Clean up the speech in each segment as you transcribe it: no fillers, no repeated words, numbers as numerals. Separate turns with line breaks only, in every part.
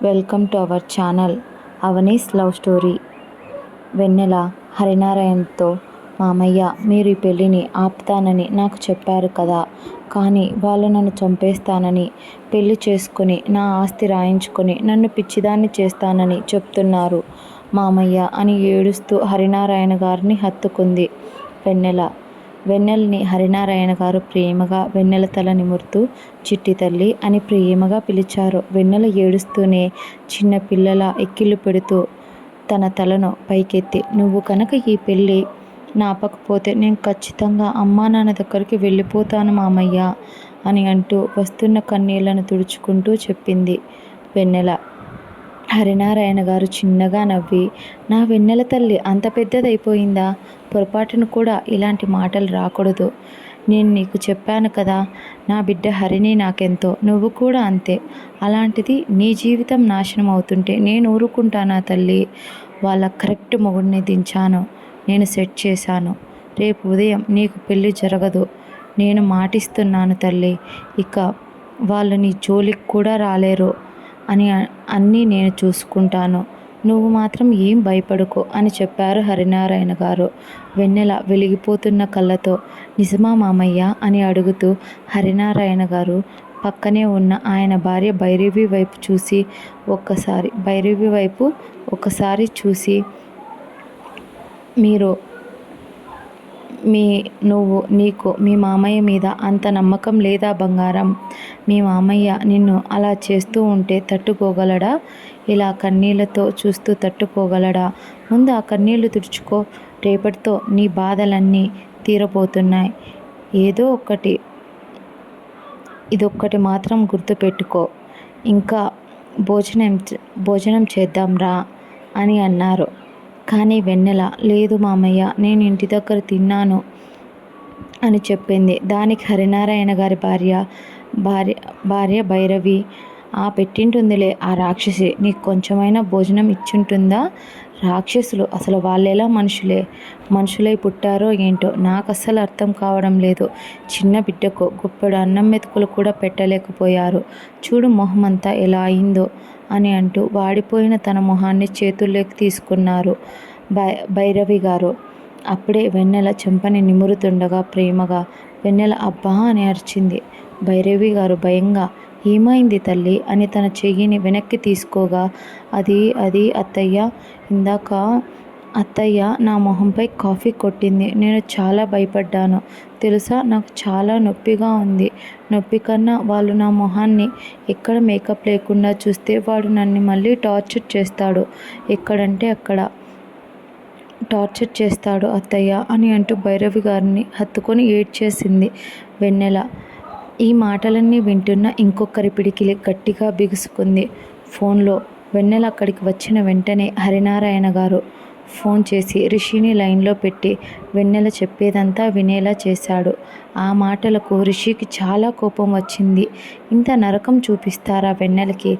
Welcome to our channel Avani's love story. Vennela హరినారాయణతో, మామయ్య మీరు ఈ పెళ్ళిని ఆపుతానని నాకు చెప్పారు కదా, కానీ వాళ్ళు నన్ను చంపేస్తానని, పెళ్లి చేసుకుని నా ఆస్తి రాయించుకొని నన్ను పిచ్చిదాన్ని చేస్తానని చెప్తున్నారు మామయ్య అని ఏడుస్తూ హరినారాయణ గారిని హత్తుకుంది వెన్నెల. వెన్నెలని హరినారాయణ గారు ప్రేమగా వెన్నెల తల నిమురుతూ చిట్టి తల్లి అని ప్రేమగా పిలిచారు. వెన్నెల ఏడుస్తూనే చిన్న పిల్లల ఎక్కిళ్ళు పెడుతూ తన తలను పైకెత్తి, నువ్వు కనుక ఈ పెళ్ళి నాపకపోతే నేను ఖచ్చితంగా అమ్మా నాన్న దగ్గరికి వెళ్ళిపోతాను మామయ్య అని అంటూ వస్తున్న కన్నీళ్లను తుడుచుకుంటూ చెప్పింది వెన్నెల. హరినారాయణ గారు చిన్నగా నవ్వి, నా వెన్నెల తల్లి అంత పెద్దదైపోయిందా? పొరపాటును కూడా ఇలాంటి మాటలు రాకూడదు. నేను నీకు చెప్పాను కదా, నా బిడ్డ హరిని నాకెంతో, నువ్వు కూడా అంతే. అలాంటిది నీ జీవితం నాశనం అవుతుంటే నేను ఊరుకుంటానా తల్లి? వాళ్ళ కరెక్ట్ మొగుడిని దించాను, నేను సెట్ చేశాను. రేపు ఉదయం నీకు పెళ్ళి జరగదు, నేను మాటిస్తున్నాను తల్లి. ఇక వాళ్ళు నీ జోలికి కూడా రాలేరు అన్నీ నేను చూసుకుంటాను. నువ్వు మాత్రం ఏం భయపడుకో అని చెప్పారు హరినారాయణ గారు. వెన్నెల వెలిగిపోతున్న కళ్ళతో, నిజమా మామయ్య అని అడుగుతూ హరినారాయణ గారు పక్కనే ఉన్న ఆయన భార్య భైరవి వైపు చూసి ఒక్కసారి చూసి, నీకు మీ మామయ్య మీద అంత నమ్మకం లేదా బంగారం? మీ మామయ్య నిన్ను అలా చేస్తూ ఉంటే తట్టుకోగలడా? ఇలా కన్నీళ్లతో చూస్తూ తట్టుకోగలడా? ముందు ఆ కన్నీళ్లు తుడుచుకో, రేపటితో నీ బాధలన్నీ తీరబోతున్నాయి. ఇదొక్కటి మాత్రం గుర్తుపెట్టుకో, ఇంకా భోజనం చేద్దాం రా అని అన్నారు. కానీ వెన్నెల, లేదు మామయ్య, నేను ఇంటి దగ్గర తిన్నాను అని చెప్పింది. దానికి హరినారాయణ గారి భార్య భైరవి, ఆ పెట్టింటుందిలే ఆ రాక్షసి, నీకు కొంచెమైనా భోజనం ఇచ్చుంటుందా? రాక్షసులు అసలు వాళ్ళెలా మనుషులై పుట్టారో ఏంటో నాకు అస్సలు అర్థం కావడం లేదు. చిన్న బిడ్డకు గుప్పెడు అన్నం మెతుకులు కూడా పెట్టలేకపోయారు. చూడు మొహం అంతా ఎలా అయిందో అని అంటూ వాడిపోయిన తన మొహాన్ని చేతుల్లోకి తీసుకున్నారు భైరవి గారు. అప్పుడే వెన్నెల చెంపని నిమురుతుండగా ప్రేమగా, వెన్నెల అబ్బా అని అరిచింది. భైరవి గారు భయంగా, ఏమైంది తల్లి అని తన చెయ్యిని వెనక్కి తీసుకోగా, అది అత్తయ్య, ఇందాక అత్తయ్య నా మొహంపై కాఫీ కొట్టింది. నేను చాలా భయపడ్డాను తెలుసా, నాకు చాలా నొప్పిగా ఉంది. నొప్పి కన్నా వాళ్ళు నా మొహాన్ని ఎక్కడ మేకప్ లేకుండా చూస్తే వాడు నన్ను మళ్ళీ టార్చర్ చేస్తాడు, ఎక్కడంటే అక్కడ టార్చర్ చేస్తాడు అత్తయ్య అని అంటూ భైరవి గారిని హత్తుకొని ఏడ్చేసింది వెన్నెల. ఈ మాటలన్నీ వింటున్న ఇంకొకరి పిడికిలి గట్టిగా బిగుసుకుంది ఫోన్లో. వెన్నెల అక్కడికి వచ్చిన వెంటనే హరినారాయణ గారు ఫోన్ చేసి రిషిని లైన్లో పెట్టి వెన్నెల చెప్పేదంతా వినేలా చేశాడు. ఆ మాటలకు రిషికి చాలా కోపం వచ్చింది. ఇంత నరకం చూపిస్తారా వెన్నెలకి?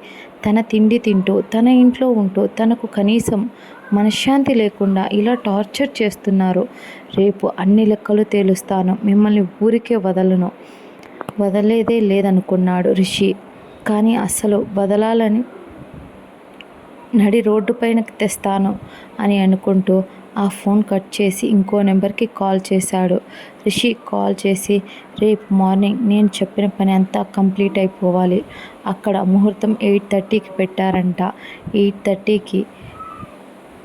తన తిండి తింటూ తన ఇంట్లో ఉంటూ తనకు కనీసం మనశ్శాంతి లేకుండా ఇలా టార్చర్ చేస్తున్నారు. రేపు అన్ని లెక్కలు తేలుస్తాను, మిమ్మల్ని ఊరికే వదలేదే లేదనుకున్నాడు రిషి. కానీ అస్సలు వదలాలని నడి రోడ్డు పైనకి తెస్తాను అని అనుకుంటూ ఆ ఫోన్ కట్ చేసి ఇంకో నెంబర్కి కాల్ చేశాడు. రిషి కాల్ చేసి, రేపు మార్నింగ్ నేను చెప్పిన పని అంతా కంప్లీట్ అయిపోవాలి. అక్కడ ముహూర్తం 8:30కి పెట్టారంట. 8:30కి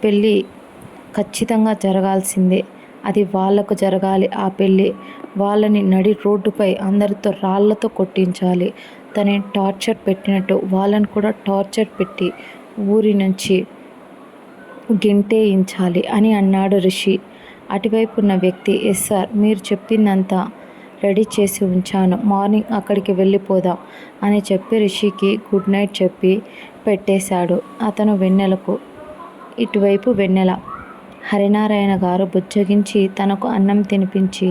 పెళ్ళి ఖచ్చితంగా జరగాల్సిందే. అది వాళ్లకు జరగాలి. ఆ పెళ్ళి వాళ్ళని నడి రోడ్డుపై అందరితో రాళ్లతో కొట్టించాలి. తనని టార్చర్ పెట్టినట్టు వాళ్ళని కూడా టార్చర్ పెట్టి ఊరి నుంచి గెంటేయించాలి అని అన్నాడు రిషి. అటువైపు ఉన్న వ్యక్తి, ఎస్ సార్, మీరు చెప్పిందంతా రెడీ చేసి ఉంచాను, మార్నింగ్ అక్కడికి వెళ్ళిపోదాం అని చెప్పి రిషికి గుడ్ నైట్ చెప్పి పెట్టేశాడు అతను వెన్నెలకు. ఇటువైపు వెన్నెల, హరినారాయణ గారు బుజ్జగించి తనకు అన్నం తినిపించి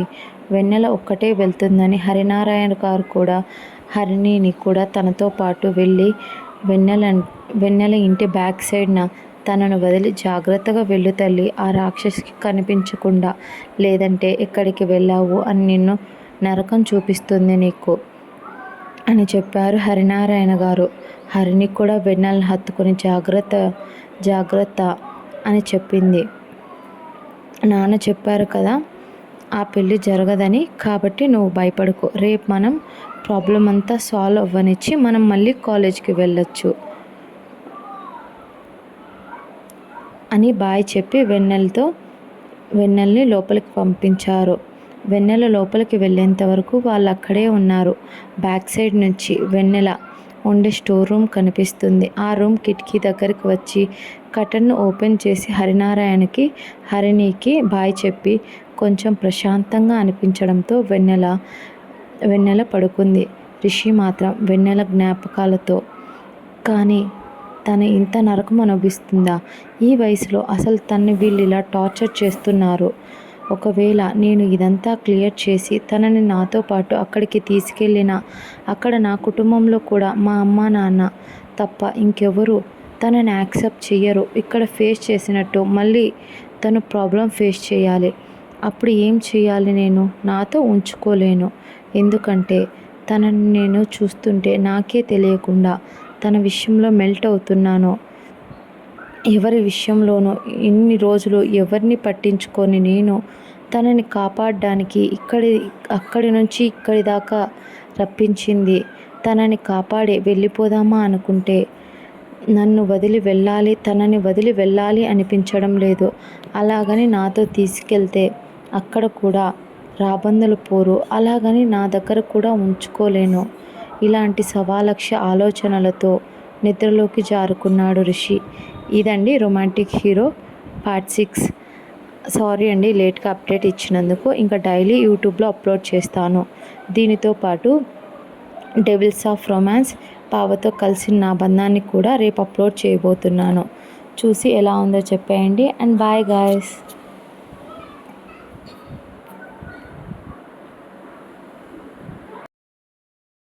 వెన్నెల ఒక్కటే వెళ్తుందని హరినారాయణ గారు కూడా హరిణిని కూడా తనతో పాటు వెళ్ళి వెన్నెల ఇంటి బ్యాక్ సైడ్న తనను వదిలి జాగ్రత్తగా వెళ్ళు తల్లి, ఆ రాక్షసికి కనిపించకుండా, లేదంటే ఎక్కడికి వెళ్ళావు అని నిన్ను నరకం చూపిస్తుంది నీకు అని చెప్పారు హరినారాయణ గారు. హరిణి కూడా వెన్నెలను హత్తుకొని జాగ్రత్త జాగ్రత్త అని చెప్పింది. నాన్న చెప్పారు కదా ఆ పెళ్ళి జరగదని, కాబట్టి నువ్వు భయపడకు, రేపు మనం ప్రాబ్లం అంతా సాల్వ్ అవ్వనిచ్చి మనం మళ్ళీ కాలేజ్కి వెళ్ళొచ్చు అని బాయ్ చెప్పి వెన్నెల్ని లోపలికి పంపించారు. వెన్నెల లోపలికి వెళ్ళేంత వరకు వాళ్ళు అక్కడే ఉన్నారు. బ్యాక్ సైడ్ నుంచి వెన్నెల ఉండే స్టోర్ రూమ్ కనిపిస్తుంది. ఆ రూమ్ కిటికీ దగ్గరికి వచ్చి కర్టన్ను ఓపెన్ చేసి హరిణికి బాయ్ చెప్పి కొంచెం ప్రశాంతంగా అనిపించడంతో వెన్నెల పడుకుంది. రిషి మాత్రం వెన్నెల జ్ఞాపకాలతో. కానీ తను ఇంత నరకం అనుభవిస్తుందా ఈ వయసులో? అసలు తన్ని వీళ్ళు ఇలా టార్చర్ చేస్తున్నారు. ఒకవేళ నేను ఇదంతా క్లియర్ చేసి తనని నాతో పాటు అక్కడికి తీసుకెళ్ళినా అక్కడ నా కుటుంబంలో కూడా మా అమ్మ నాన్న తప్ప ఇంకెవరు తనని యాక్సెప్ట్ చెయ్యరు. ఇక్కడ ఫేస్ చేసినట్టు మళ్ళీ తను ప్రాబ్లం ఫేస్ చేయాలి. అప్పుడు ఏం చేయాలి? నేను నాతో ఉంచుకోలేను. ఎందుకంటే తనని నేను చూస్తుంటే నాకే తెలియకుండా తన విషయంలో మెల్ట్ అవుతున్నాను. ఎవరి విషయంలోనూ ఇన్ని రోజులు ఎవరిని పట్టించుకొని నేను తనని కాపాడడానికి అక్కడి నుంచి ఇక్కడి దాకా రప్పించింది. తనని కాపాడి వెళ్ళిపోదామా అనుకుంటే తనని వదిలి వెళ్ళాలి అనిపించడం లేదు. అలాగని నాతో తీసుకెళ్తే అక్కడ కూడా రాబందులు పోరు. అలాగని నా దగ్గర కూడా ఉంచుకోలేను. ఇలాంటి సవాలక్ష ఆలోచనలతో నిద్రలోకి జారుకున్నాడు రిషి. ఇదండి రొమాంటిక్ హీరో పార్ట్ 6. సారీ అండి లేట్గా అప్డేట్ ఇచ్చినందుకు. ఇంకా డైలీ యూట్యూబ్లో అప్లోడ్ చేస్తాను. దీనితో పాటు డెవిల్స్ ఆఫ్ రొమాన్స్ పావతో కలిసిన నా బంధాన్ని కూడా రేపు అప్లోడ్ చేయబోతున్నాను. చూసి ఎలా ఉందో చెప్పేయండి. And bye guys.